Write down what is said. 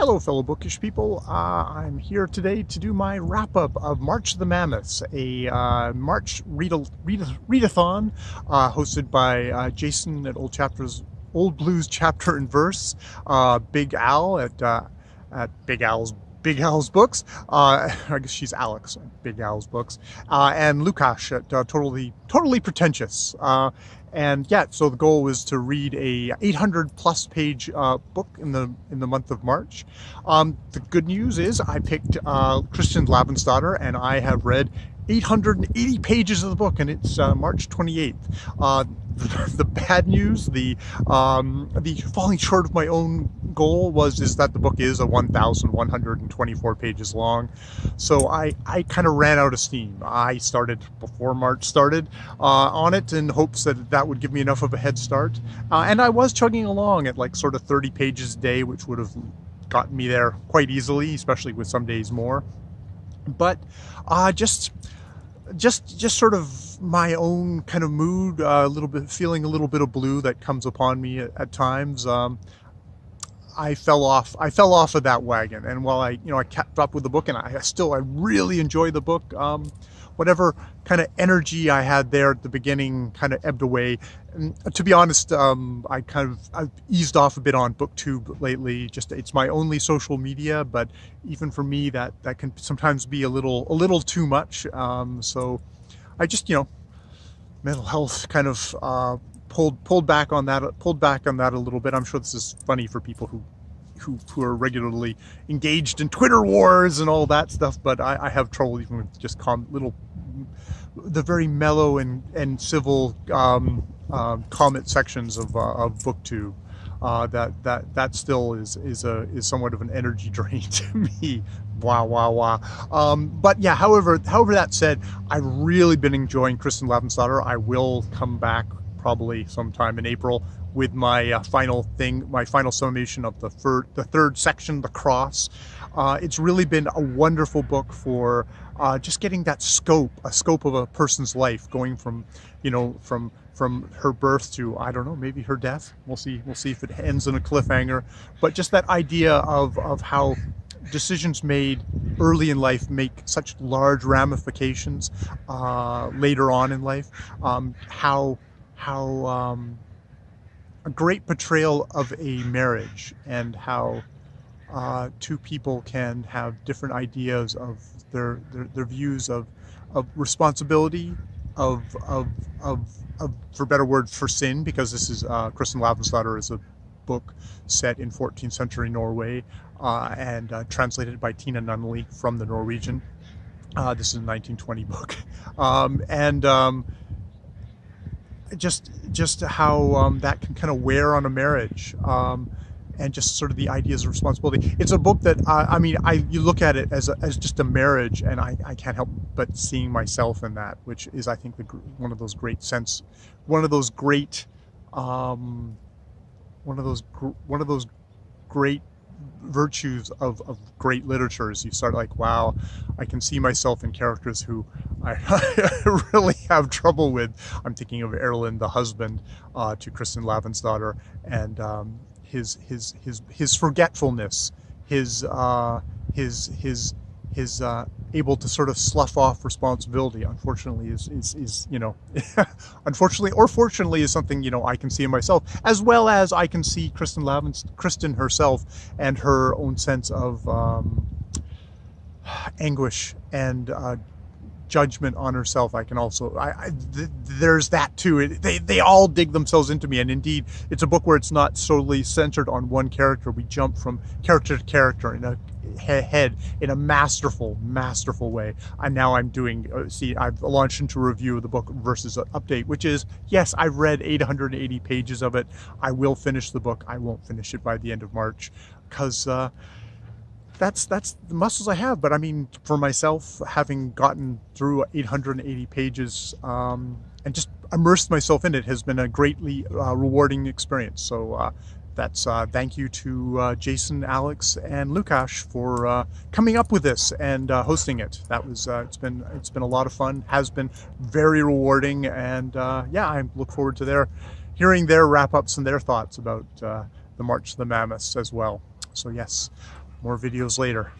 Hello, fellow bookish people. I'm here today to do my wrap-up of March of the Mammoths, a March readathon hosted by Jason at Old Blues Chapter and Verse, Big Al at Big Al's Books. I guess she's Alex at Big Al's Books, and Lukas at Totally Pretentious. And yeah, so the goal was to read a 800 plus page book in the month of March. The good news is I picked Kristin Lavransdatter, and I have read 880 pages of the book, and it's March 28th. The bad news, the falling short of my own goal is that the book is 1,124 pages long. So I kind of ran out of steam. I started before March started on it in hopes that would give me enough of a head start. And I was chugging along at like sort of 30 pages a day, which would have gotten me there quite easily, especially with some days more. But just sort of my own kind of mood, feeling a little bit of blue that comes upon me at times. I fell off of that wagon, and while I kept up with the book, and I really enjoy the book, whatever kind of energy I had there at the beginning kind of ebbed away. And to be honest, I've eased off a bit on BookTube lately. It's my only social media, but even for me, that can sometimes be a little too much. So I just mental health kind of pulled back on that a little bit. I'm sure this is funny for people who are regularly engaged in Twitter wars and all that stuff, but I have trouble even with just the very mellow and civil comment sections of BookTube. That still is somewhat of an energy drain to me. Wow. But yeah, however that said, I've really been enjoying Kristin Lavransdatter. I will come back probably sometime in April with my final summation of the third section, The Cross. It's really been a wonderful book for just getting that scope of a person's life, going from her birth to, I don't know, maybe her death. We'll see if it ends in a cliffhanger. But just that idea of how decisions made early in life make such large ramifications later on in life. How a great portrayal of a marriage, and how two people can have different ideas of their views of responsibility, of for better word, for sin, because this is Kristin Lavransdatter is a book set in 14th century Norway and translated by Tina Nunnally from the Norwegian. This is a 1920 book, and just how that can kind of wear on a marriage, and just sort of the ideas of responsibility. It's a book that you look at it as just a marriage, and I can't help but seeing myself in that, which is, I think, one of those great virtues of great literature. Is you start like, wow, I can see myself in characters who I really have trouble with. I'm thinking of Erlend, the husband to Kristin Lavransdatter, and his forgetfulness, his able to sort of slough off responsibility, unfortunately is unfortunately or fortunately is something I can see in myself, as well as I can see Kristin herself and her own sense of anguish and judgment on herself. I can also there's that too. They all dig themselves into me, and indeed it's a book where it's not solely centered on one character. We jump from character to character in a head in a masterful way. And now I'm doing I've launched into a review of the book versus an update, which is, yes, I've read 880 pages of it. I will finish the book. I won't finish it by the end of March, because that's the muscles I have. But I mean, for myself, having gotten through 880 pages and just immersed myself in it has been a greatly rewarding experience. So that's thank you to Jason, Alex, and Lukas for coming up with this and hosting it. That was it's been a lot of fun. Has been very rewarding, and yeah, I look forward to hearing their wrap ups and their thoughts about the March of the Mammoths as well. So yes, More videos later.